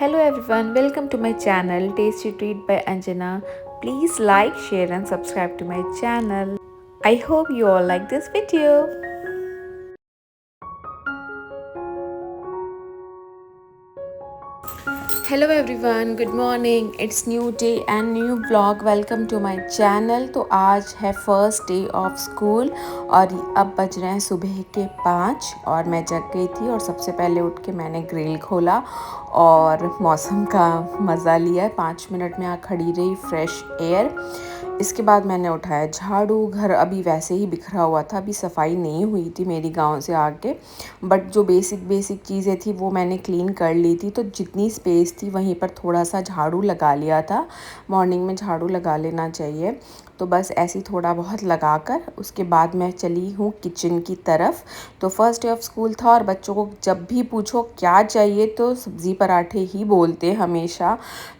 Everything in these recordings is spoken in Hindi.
Hello everyone, welcome to my channel Tasty Treat by Anjana. Please like, share and subscribe to my channel. I hope you all like this video. Hello everyone, good morning. It's new day and new blog. Welcome to my channel. तो आज है फर्स्ट डे ऑफ स्कूल और अब बज रहे हैं सुबह के 5 और मैं जग गई थी और सबसे पहले उठ के मैंने ग्रिल खोला और मौसम का मज़ा लिया। 5 मिनट में खड़ी रही फ्रेश एयर। इसके बाद मैंने उठाया झाड़ू। घर अभी वैसे ही बिखरा हुआ था, अभी सफाई नहीं हुई थी मेरी गांव से आके, बट जो बेसिक चीज़ें थी वो मैंने क्लीन कर ली थी। तो जितनी स्पेस थी वहीं पर थोड़ा सा झाड़ू लगा लिया था। मॉर्निंग में झाड़ू लगा लेना चाहिए। तो बस ऐसे ही थोड़ा बहुत लगाकर उसके बाद मैं चली हूँ किचन की तरफ। तो फर्स्ट डे ऑफ स्कूल था और बच्चों को जब भी पूछो क्या चाहिए तो सब्ज़ी पराठे ही बोलते हमेशा।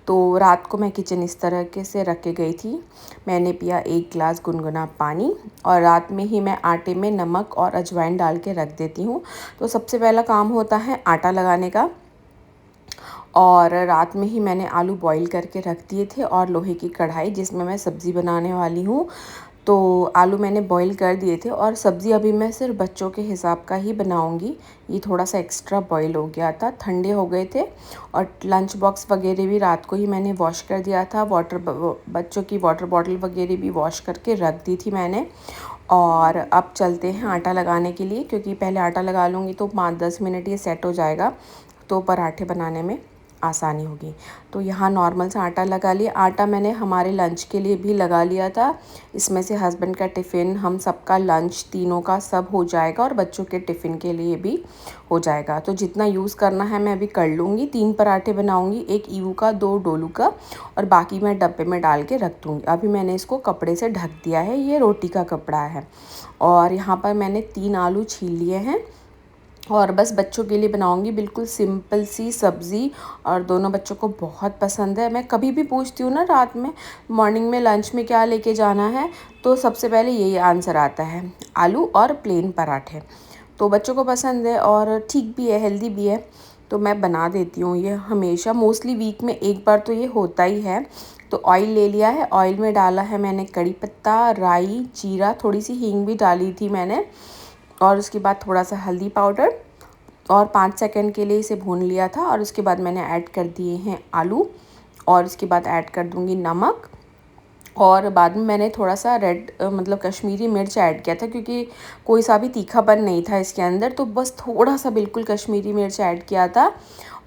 तो रात को मैं किचन इस तरह के से रख के गई थी। मैंने पिया 1 गिलास गुनगुना पानी और रात में ही मैं आटे में नमक और अजवाइन डाल के रख देती हूँ। तो सबसे पहला काम होता है आटा लगाने का। और रात में ही मैंने आलू बॉईल करके रख दिए थे और लोहे की कढ़ाई जिसमें मैं सब्ज़ी बनाने वाली हूँ। तो आलू मैंने बॉईल कर दिए थे और सब्ज़ी अभी मैं सिर्फ बच्चों के हिसाब का ही बनाऊंगी। ये थोड़ा सा एक्स्ट्रा बॉईल हो गया था, ठंडे हो गए थे। और लंच बॉक्स वगैरह भी रात को ही मैंने वॉश कर दिया था। बच्चों की वाटर बॉटल वगैरह भी वॉश करके रख दी थी मैंने। और अब चलते हैं आटा लगाने के लिए, क्योंकि पहले आटा लगा लूँगी तो 5-10 मिनट ये सेट हो जाएगा तो पराठे बनाने में आसानी होगी। तो यहाँ नॉर्मल सा आटा लगा लिया। आटा मैंने हमारे लंच के लिए भी लगा लिया था। इसमें से हस्बैंड का टिफ़िन, हम सबका लंच, तीनों का सब हो जाएगा और बच्चों के टिफ़िन के लिए भी हो जाएगा। तो जितना यूज़ करना है मैं अभी कर लूँगी। 3 पराठे बनाऊँगी, 1 ईवू का, 2 डोलू का और बाकी मैं डब्बे में डाल के रख दूँगी। अभी मैंने इसको कपड़े से ढक दिया है, ये रोटी का कपड़ा है। और यहाँ पर मैंने 3 आलू छील लिए हैं और बस बच्चों के लिए बनाऊंगी बिल्कुल सिंपल सी सब्ज़ी। और दोनों बच्चों को बहुत पसंद है। मैं कभी भी पूछती हूँ ना रात में, मॉर्निंग में लंच में क्या लेके जाना है, तो सबसे पहले यही आंसर आता है, आलू और प्लेन पराठे। तो बच्चों को पसंद है और ठीक भी है, हेल्दी भी है। तो मैं बना देती हूँ ये हमेशा, मोस्टली वीक में एक बार तो ये होता ही है। तो ऑयल ले लिया है, ऑयल में डाला है मैंने कड़ी पत्ता, राई, जीरा, थोड़ी सी हींग भी डाली थी मैंने। और उसके बाद थोड़ा सा हल्दी पाउडर और 5 सेकंड के लिए इसे भून लिया था। और उसके बाद मैंने ऐड कर दिए हैं आलू और उसके बाद ऐड कर दूंगी नमक। और बाद में मैंने थोड़ा सा रेड मतलब कश्मीरी मिर्च ऐड किया था, क्योंकि कोई सा भी तीखापन नहीं था इसके अंदर, तो बस थोड़ा सा बिल्कुल कश्मीरी मिर्च ऐड किया था।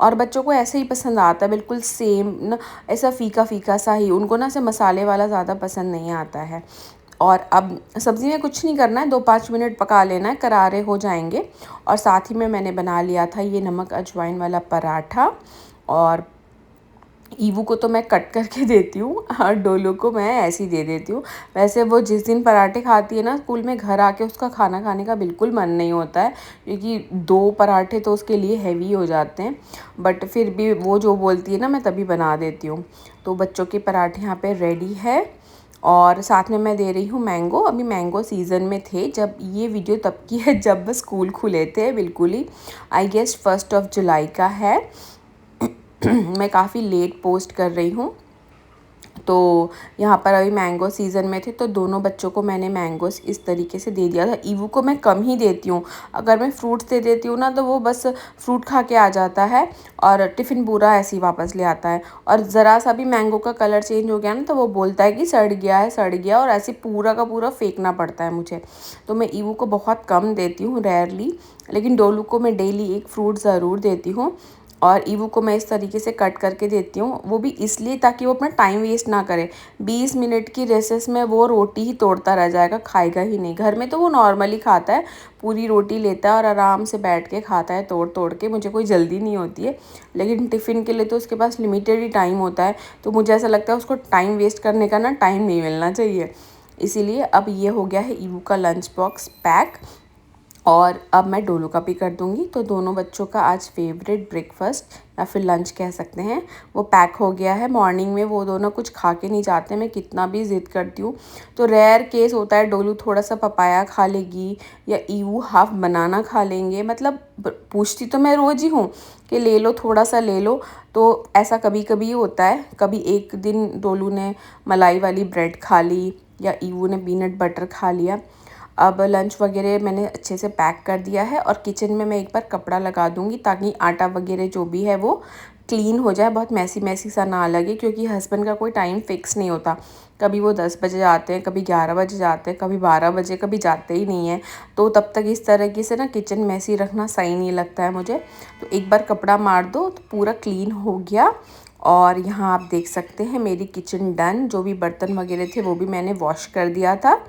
और बच्चों को ऐसे ही पसंद आता है, बिल्कुल सेम ना, ऐसा फीका फीका सा ही। उनको ना ऐसे मसाले वाला ज़्यादा पसंद नहीं आता है। और अब सब्ज़ी में कुछ नहीं करना है, 2-5 मिनट पका लेना है, करारे हो जाएंगे। और साथ ही में मैंने बना लिया था ये नमक अजवाइन वाला पराठा। और ईवू को तो मैं कट करके देती हूँ और डोलू को मैं ऐसे ही दे देती हूँ। वैसे वो जिस दिन पराठे खाती है ना स्कूल में, घर आके उसका खाना खाने का बिल्कुल मन नहीं होता है, क्योंकि 2 पराठे तो उसके लिए हैवी हो जाते हैं। बट फिर भी वो जो बोलती है ना, मैं तभी बना देती हूँ। तो बच्चों के पराठे यहाँ पे रेडी है। और साथ में मैं दे रही हूँ मैंगो। अभी मैंगो सीज़न में थे, जब ये वीडियो तब की है जब स्कूल खुले थे बिल्कुल ही, आई गेस 1 जुलाई का है। मैं काफ़ी लेट पोस्ट कर रही हूँ। तो यहाँ पर अभी मैंगो सीज़न में थे, तो दोनों बच्चों को मैंने मैंगोस इस तरीके से दे दिया था। ईवू को मैं कम ही देती हूँ। अगर मैं फ्रूट्स दे देती हूँ ना तो वो बस फ्रूट खा के आ जाता है और टिफ़िन पूरा ऐसे ही वापस ले आता है। और ज़रा सा भी मैंगो का कलर चेंज हो गया ना तो वो बोलता है कि सड़ गया है, सड़ गया, और ऐसे पूरा का पूरा फेंकना पड़ता है मुझे। तो मैं ईवू को बहुत कम देती हूँ, रेयरली। लेकिन डोलू को मैं डेली एक फ्रूट ज़रूर देती हूँ। और ईवू को मैं इस तरीके से कट करके देती हूँ, वो भी इसलिए ताकि वो अपना टाइम वेस्ट ना करे। 20 मिनट की रेसेस में वो रोटी ही तोड़ता रह जाएगा, खाएगा ही नहीं। घर में तो वो नॉर्मली खाता है, पूरी रोटी लेता है और आराम से बैठ के खाता है तोड़ तोड़ के, मुझे कोई जल्दी नहीं होती है। लेकिन टिफ़िन के लिए तो उसके पास लिमिटेड ही टाइम होता है, तो मुझे ऐसा लगता है उसको टाइम वेस्ट करने का ना टाइम नहीं मिलना चाहिए। इसीलिए अब ये हो गया है ईवू का लंच बॉक्स पैक। और अब मैं डोलू का भी कर दूँगी। तो दोनों बच्चों का आज फेवरेट ब्रेकफास्ट या फिर लंच कह सकते हैं वो पैक हो गया है। मॉर्निंग में वो दोनों कुछ खा के नहीं जाते, मैं कितना भी ज़िद करती हूँ। तो रेयर केस होता है डोलू थोड़ा सा पपाया खा लेगी या ईवू हाफ बनाना खा लेंगे। मतलब पूछती तो मैं रोज़ ही हूँ कि ले लो, थोड़ा सा ले लो। तो ऐसा कभी कभी होता है। कभी एक दिन डोलू ने मलाई वाली ब्रेड खा ली या ईवू ने पीनट बटर खा लिया। अब लंच वगैरह मैंने अच्छे से पैक कर दिया है और किचन में मैं एक बार कपड़ा लगा दूँगी ताकि आटा वगैरह जो भी है वो क्लीन हो जाए, बहुत मैसी मैसी सा ना लगे। क्योंकि हस्बैंड का कोई टाइम फ़िक्स नहीं होता, कभी वो 10 बजे जाते हैं, कभी 11 बजे जाते हैं, कभी 12 बजे, कभी जाते ही नहीं हैं। तो तब तक इस तरीके से ना किचन मैसी रखना सही नहीं लगता है मुझे। तो एक बार कपड़ा मार दो तो पूरा क्लीन हो गया। और यहाँ आप देख सकते हैं मेरी किचन डन। जो भी बर्तन वगैरह थे वो भी मैंने वॉश कर दिया था।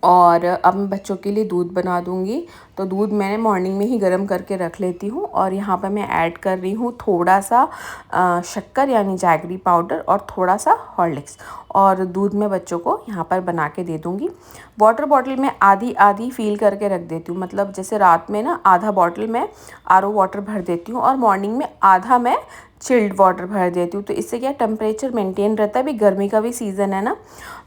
और अब मैं बच्चों के लिए दूध बना दूँगी। तो दूध मैंने मॉर्निंग में ही गर्म करके रख लेती हूँ। और यहाँ पर मैं ऐड कर रही हूँ थोड़ा सा शक्कर यानी जैगरी पाउडर और थोड़ा सा हॉर्लिक्स। और दूध मैं बच्चों को यहाँ पर बना के दे दूँगी। वाटर बॉटल में आधी आधी फ़िल करके रख देती हूँ। मतलब जैसे रात में ना आधा बॉटल मैं आरओ वाटर भर देती हूँ और मॉर्निंग में आधा मैं चिल्ड वाटर भर देती हूँ। तो इससे क्या टेम्परेचर मेंटेन रहता है। अभी गर्मी का भी सीज़न है ना,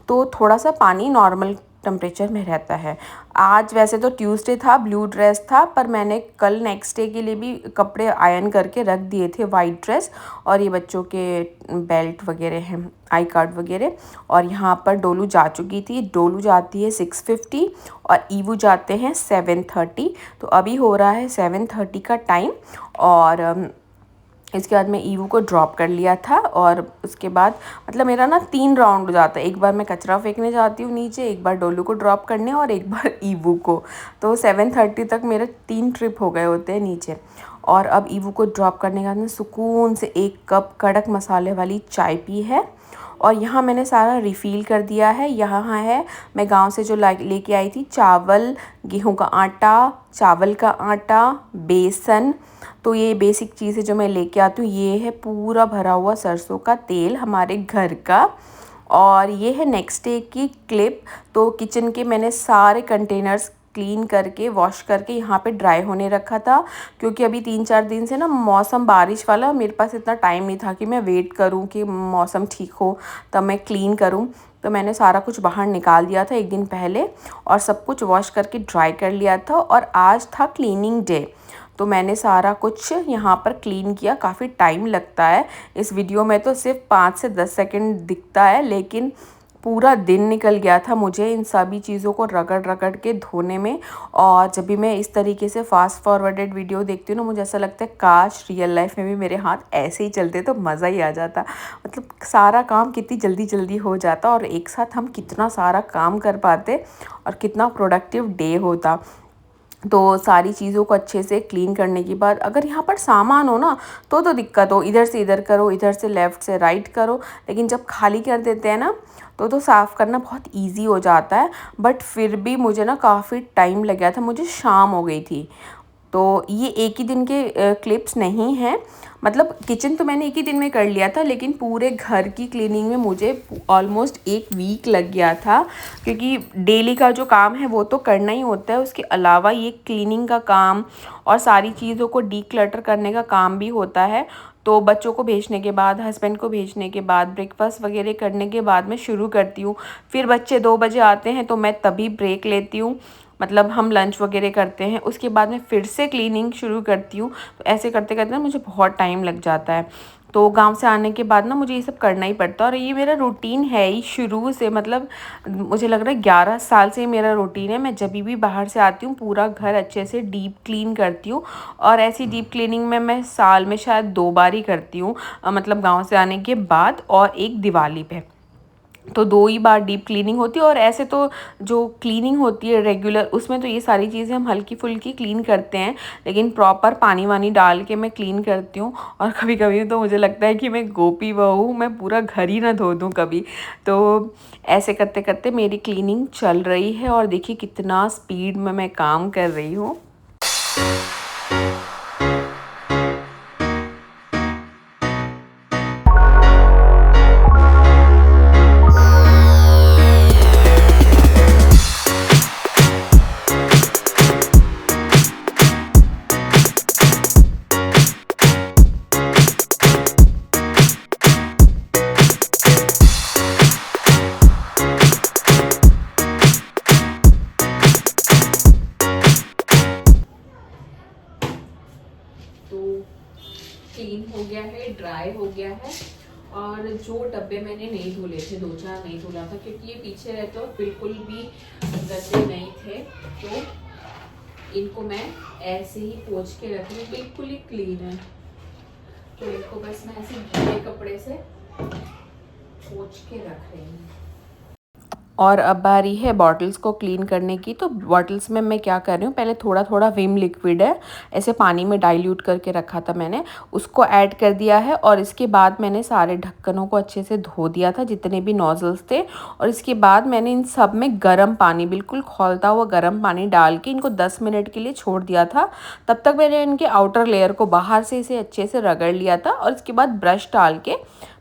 तो थोड़ा सा पानी नॉर्मल टेम्परेचर में रहता है। आज वैसे तो ट्यूसडे था, ब्लू ड्रेस था, पर मैंने कल नेक्स्ट डे के लिए भी कपड़े आयरन करके रख दिए थे, वाइट ड्रेस और ये बच्चों के बेल्ट वगैरह हैं, आई कार्ड वगैरह। और यहाँ पर डोलू जा चुकी थी। डोलू जाती है 6:50 और ईवू जाते हैं 7:30। तो अभी हो रहा है 7:30 का टाइम। और इसके बाद मैं ईवू को ड्रॉप कर लिया था। और उसके बाद मतलब मेरा ना 3 राउंड हो जाता है। एक बार मैं कचरा फेंकने जाती हूँ नीचे, एक बार डोलू को ड्रॉप करने और एक बार ईवू को। तो 7:30 तक मेरे 3 ट्रिप हो गए होते हैं नीचे। और अब ईवू को ड्रॉप करने के बाद मैं सुकून से 1 कप कड़क मसाले वाली चाय पी है। और यहाँ मैंने सारा रिफ़िल कर दिया है। यहाँ है मैं गांव से जो लेके आई थी चावल, गेहूं का आटा, चावल का आटा, बेसन। तो ये बेसिक चीज़ें जो मैं लेके आती हूँ। ये है पूरा भरा हुआ सरसों का तेल हमारे घर का। और ये है नेक्स्ट डे की क्लिप। तो किचन के मैंने सारे कंटेनर्स क्लीन करके वॉश करके यहाँ पे ड्राई होने रखा था। क्योंकि अभी 3-4 दिन से ना मौसम बारिश वाला, मेरे पास इतना टाइम नहीं था कि मैं वेट करूँ कि मौसम ठीक हो तब मैं क्लीन करूँ। तो मैंने सारा कुछ बाहर निकाल दिया था एक दिन पहले और सब कुछ वॉश करके ड्राई कर लिया था। और आज था क्लीनिंग डे, तो मैंने सारा कुछ यहाँ पर क्लीन किया। काफ़ी टाइम लगता है इस वीडियो में, तो सिर्फ 5 से 10 सेकंड दिखता है, लेकिन पूरा दिन निकल गया था मुझे इन सभी चीज़ों को रगड़ रगड़ के धोने में। और जब भी मैं इस तरीके से फास्ट फॉरवर्डेड वीडियो देखती हूँ ना, मुझे ऐसा लगता है काश रियल लाइफ में भी मेरे हाथ ऐसे ही चलते तो मज़ा ही आ जाता। मतलब सारा काम कितनी जल्दी जल्दी हो जाता और एक साथ हम कितना सारा काम कर पाते और कितना प्रोडक्टिव डे होता। तो सारी चीज़ों को अच्छे से क्लीन करने के बाद अगर यहाँ पर सामान हो ना तो दिक्कत हो, इधर से इधर करो, इधर से लेफ़्ट से राइट करो। लेकिन जब खाली कर देते हैं ना तो साफ़ करना बहुत इजी हो जाता है। बट फिर भी मुझे ना काफ़ी टाइम लग गया था, मुझे शाम हो गई थी। तो ये एक ही दिन के क्लिप्स नहीं हैं। मतलब किचन तो मैंने एक ही दिन में कर लिया था, लेकिन पूरे घर की क्लीनिंग में मुझे ऑलमोस्ट 1 वीक लग गया था। क्योंकि डेली का जो काम है वो तो करना ही होता है, उसके अलावा ये क्लीनिंग का काम और सारी चीज़ों को डीक्लटर करने का काम भी होता है। तो बच्चों को भेजने के बाद, हस्बैंड को भेजने के बाद, ब्रेकफास्ट वगैरह करने के बाद मैं शुरू करती हूँ। फिर बच्चे 2 बजे आते हैं तो मैं तभी ब्रेक लेती हूँ। मतलब हम लंच वगैरह करते हैं, उसके बाद मैं फिर से क्लीनिंग शुरू करती हूँ। तो ऐसे करते करते ना मुझे बहुत टाइम लग जाता है। तो गांव से आने के बाद ना मुझे ये सब करना ही पड़ता है। और ये मेरा रूटीन है ही शुरू से। मतलब मुझे लग रहा है 11 साल से मेरा रूटीन है। मैं जब भी बाहर से आती हूँ पूरा घर अच्छे से डीप क्लीन करती हूँ। और ऐसी डीप क्लीनिंग में मैं साल में शायद 2 बार ही करती हूँ। मतलब गाँव से आने के बाद और एक दिवाली पे, तो 2 ही बार डीप क्लीनिंग होती है। और ऐसे तो जो क्लीनिंग होती है रेगुलर, उसमें तो ये सारी चीज़ें हम हल्की फुल्की क्लीन करते हैं, लेकिन प्रॉपर पानी वानी डाल के मैं क्लीन करती हूँ। और कभी कभी तो मुझे लगता है कि मैं गोपी बहू हूँ, मैं पूरा घर ही ना धो दूँ कभी। तो ऐसे करते करते मेरी क्लीनिंग चल रही है और देखिए कितना स्पीड में मैं काम कर रही हूँ। से ड्राई हो गया है। और जो डब्बे मैंने नहीं धुले थे, 2-4 नहीं धुला था क्योंकि ये पीछे रहते और बिल्कुल भी गंदे नहीं थे, तो इनको मैं ऐसे ही पोंछ के रख रही हूँ, बिल्कुल ही क्लीन है। तो इनको बस मैं ऐसे गीले कपड़े से पोंछ के रख रही हूँ। और अब बारी है बॉटल्स को क्लीन करने की। तो बॉटल्स में मैं क्या कर रही हूँ, पहले थोड़ा थोड़ा विम लिक्विड है, ऐसे पानी में डाइल्यूट करके रखा था मैंने, उसको ऐड कर दिया है। और इसके बाद मैंने सारे ढक्कनों को अच्छे से धो दिया था, जितने भी नोजल्स थे। और इसके बाद मैंने इन सब में गर्म पानी, बिल्कुल खौलता हुआ गर्म पानी डाल के इनको 10 मिनट के लिए छोड़ दिया था। तब तक मैंने इनके आउटर लेयर को बाहर से इसे अच्छे से रगड़ लिया था। और इसके बाद ब्रश डाल के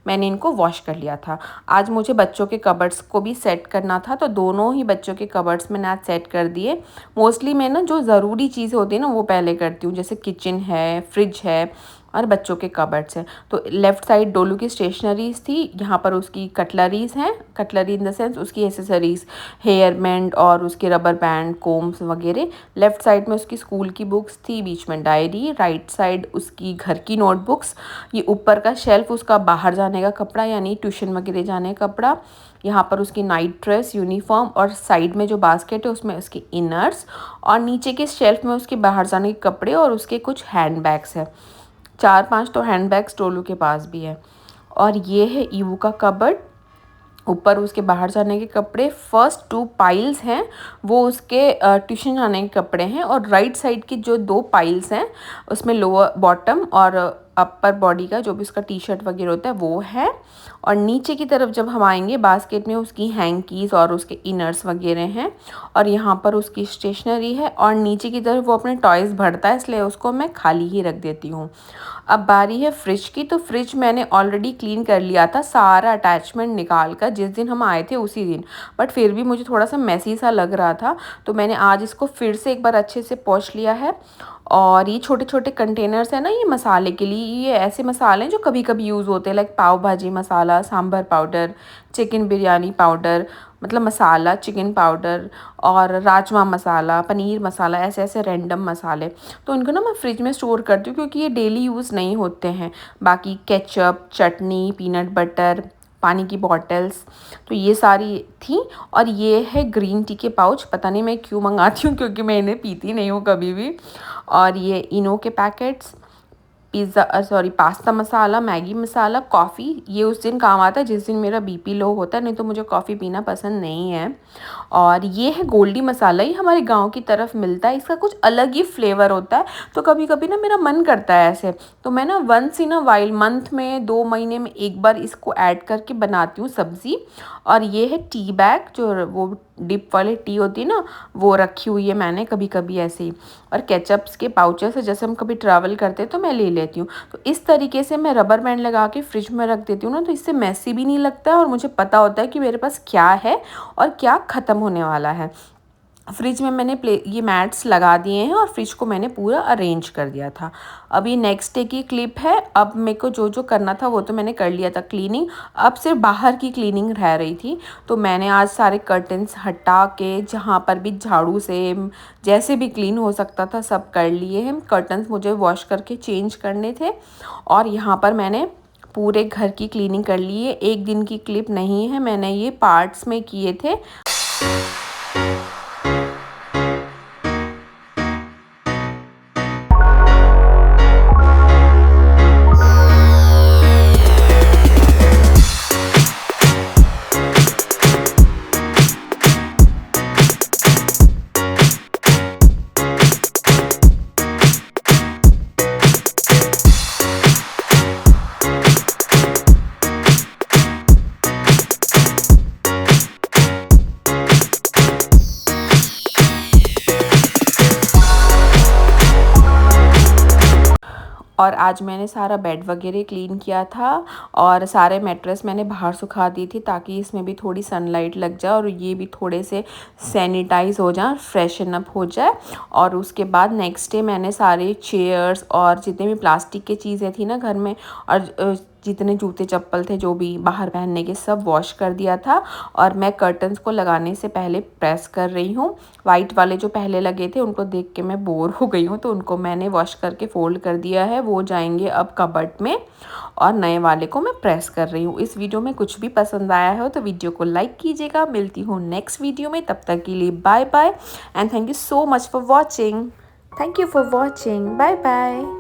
मैंने इनको वॉश कर लिया था। आज मुझे बच्चों के कबर्ड्स को भी सेट करना था, तो दोनों ही बच्चों के कबर्ड्स मैंने आज सेट कर दिए। मोस्टली मैं ना जो ज़रूरी चीज़ें होती है ना वो पहले करती हूँ, जैसे किचन है, फ्रिज है और बच्चों के कबर्ड्स हैं। तो लेफ़्ट साइड डोलू की स्टेशनरीज़ थी, यहाँ पर उसकी कटलरीज़ हैं, कटलरी इन द सेंस उसकी एसेसरीज़, हेयर बैंड और उसके रबर बैंड, कोम्स वगैरह। लेफ़्ट साइड में उसकी स्कूल की बुक्स थी, बीच में डायरी, राइट साइड उसकी घर की नोटबुक्स। ये ऊपर का शेल्फ उसका बाहर जाने का कपड़ा, यानी ट्यूशन वगैरह जाने का कपड़ा। यहाँ पर उसकी नाइट ड्रेस, यूनिफॉर्म, और साइड में जो बास्केट है उसमें उसके इनर्स। और नीचे के शेल्फ में उसके बाहर जाने के कपड़े और उसके कुछ हैंड बैग्स है। 4-5 तो हैंड बैग्स टोलू के पास भी है। और ये है ईवू का कबर्ड, ऊपर उसके बाहर जाने के कपड़े। फर्स्ट 2 पाइल्स हैं वो उसके ट्यूशन जाने के कपड़े हैं। और राइट साइड की जो 2 पाइल्स हैं उसमें लोअर बॉटम और अपर बॉडी का जो भी उसका टी शर्ट वगैरह होता है वो है। और नीचे की तरफ जब हम आएंगे बास्केट में उसकी हैंकीज़ और उसके इनर्स वगैरह हैं। और यहाँ पर उसकी स्टेशनरी है। और नीचे की तरफ वो अपने टॉयज़ भरता है, इसलिए उसको मैं खाली ही रख देती हूँ। अब बारी है फ्रिज की। तो फ्रिज मैंने ऑलरेडी क्लीन कर लिया था, सारा अटैचमेंट निकाल कर, जिस दिन हम आए थे उसी दिन। बट फिर भी मुझे थोड़ा सा मैसी सा लग रहा था, तो मैंने आज इसको फिर से एक बार अच्छे से पोंछ लिया है। और ये छोटे छोटे कंटेनर्स हैं ना, ये मसाले के लिए, ये ऐसे मसाले हैं जो कभी कभी यूज़ होते हैं, like pav bhaji masala, sambar powder, chicken biryani powder, मतलब मसाला, चिकन पाउडर और राजमा मसाला, पनीर मसाला, ऐसे ऐसे रैंडम मसाले। तो इनको ना मैं फ्रिज में स्टोर करती हूँ क्योंकि ये डेली यूज़ नहीं होते हैं। बाकी केचप, चटनी, पीनट बटर, पानी की बॉटल्स, तो ये सारी थी। और ये है ग्रीन टी के पाउच, पता नहीं मैं क्यों मंगाती हूँ क्योंकि मैं इन्हें पीती नहीं हूँ कभी भी। और ये इनो के पैकेट्स, पास्ता मसाला, मैगी मसाला, कॉफ़ी, ये उस दिन काम आता है जिस दिन मेरा बीपी लो होता है, नहीं तो मुझे कॉफ़ी पीना पसंद नहीं है। और ये है गोल्डी मसाला, ये हमारे गांव की तरफ मिलता है, इसका कुछ अलग ही फ्लेवर होता है। तो कभी कभी ना मेरा मन करता है ऐसे, तो मैं ना once in a while, month में 2 महीने में एक बार इसको ऐड करके बनाती हूँ सब्ज़ी। और ये है टी बैग, जो वो डिप वाली टी होती है ना, वो रखी हुई है मैंने कभी कभी ऐसे ही। और केचप्स के पाउचेस है, जैसे हम कभी ट्रैवल करते हैं तो मैं ले लेती हूँ। तो इस तरीके से मैं रबर बैंड लगा के फ्रिज में रख देती हूँ ना, तो इससे मैसी भी नहीं लगता है और मुझे पता होता है कि मेरे पास क्या है और क्या ख़त्म होने वाला है। फ्रिज में मैंने ये मैट्स लगा दिए हैं और फ्रिज को मैंने पूरा अरेंज कर दिया था। अभी नेक्स्ट डे की क्लिप है। अब मेरे को जो जो करना था वो तो मैंने कर लिया था क्लीनिंग, अब सिर्फ बाहर की क्लीनिंग रह रही थी। तो मैंने आज सारे कर्टन्स हटा के, जहाँ पर भी झाड़ू से जैसे भी क्लीन हो सकता था सब कर लिए हैं। कर्टन्स मुझे वॉश करके चेंज करने थे। और यहाँ पर मैंने पूरे घर की क्लीनिंग कर ली है। एक दिन की क्लिप नहीं है, मैंने ये पार्ट्स में किए थे। और आज मैंने सारा बेड वगैरह क्लीन किया था और सारे मैट्रेस मैंने बाहर सुखा दी थी ताकि इसमें भी थोड़ी सनलाइट लग जाए और ये भी थोड़े से सैनिटाइज हो जाए, फ्रेशन अप हो जाए। और उसके बाद नेक्स्ट डे मैंने सारे चेयर्स और जितने भी प्लास्टिक की चीज़ें थी ना घर में, और जितने जूते चप्पल थे जो भी बाहर पहनने के सब वॉश कर दिया था और मैं कर्टन्स को लगाने से पहले प्रेस कर रही हूँ। वाइट वाले जो पहले लगे थे उनको देख के मैं बोर हो गई हूँ, तो उनको मैंने वॉश करके फ़ोल्ड कर दिया है, वो जाएंगे अब कबर्ड में और नए वाले को मैं प्रेस कर रही हूँ। इस वीडियो में कुछ भी पसंद आया हो तो वीडियो को लाइक कीजिएगा। मिलती हूँ नेक्स्ट वीडियो में, तब तक के लिए bye bye and thank you so much for watching. Thank you for watching, bye bye.